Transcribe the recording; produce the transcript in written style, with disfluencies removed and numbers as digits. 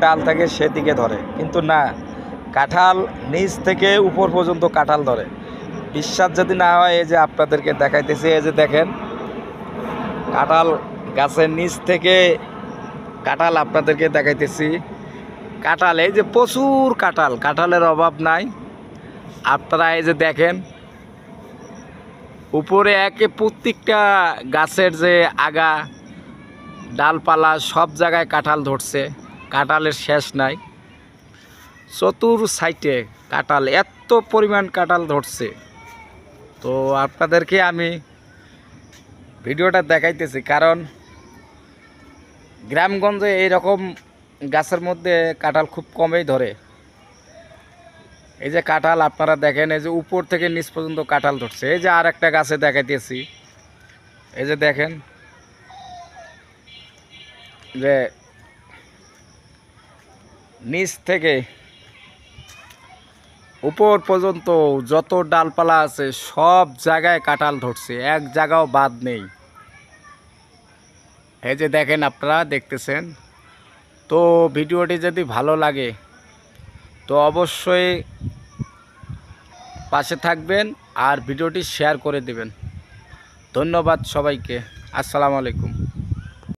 ডাল থাকে সেদিকে ধরে, কিন্তু না, কাঁঠাল নিচ থেকে উপর পর্যন্ত কাঁঠাল ধরে। বিশ্বাস যদি না হয়, এই যে আপনাদেরকে দেখাইতেছি, এই যে দেখেন কাঁঠাল গাছের নিচ থেকে কাঁঠাল আপনাদেরকে দেখাইতেছি। কাঁঠাল এই যে প্রচুর কাঁঠাল, কাঁঠালের অভাব নাই। আপনারা এই যে দেখেন উপরে প্রত্যেকটা গাছের যে আগা ডালপালা সব জায়গায় কাঁঠাল ধরছে, কাঁঠালের শেষ নাই। চতুর সাইডে কাঁঠাল, এত পরিমাণ কাঁঠাল ধরছে। তো আপনাদেরকে আমি ভিডিওটা দেখাইতেছি, কারণ গ্রামগঞ্জে এইরকম গাছের মধ্যে কাঁঠাল খুব কমই ধরে। এই যে কাঁঠাল আপনারা দেখেন, এই যে উপর থেকে নিচ পর্যন্ত কাঁঠাল ধরছে। এই যে আর একটা গাছে দেখাইতেছি, এই যে দেখেন যে নিচ থেকে উপর পর্যন্ত যত ডালপালা আছে সব জায়গায় কাঁঠাল ধরছে, এক জায়গাও বাদ নেই। এই যে দেখেন আপনারা দেখতেছেন। তো ভিডিওটি যদি ভালো লাগে তো অবশ্যই পাশে থাকবেন আর ভিডিওটি শেয়ার করে দেবেন। ধন্যবাদ সবাইকে। আসসালামু আলাইকুম।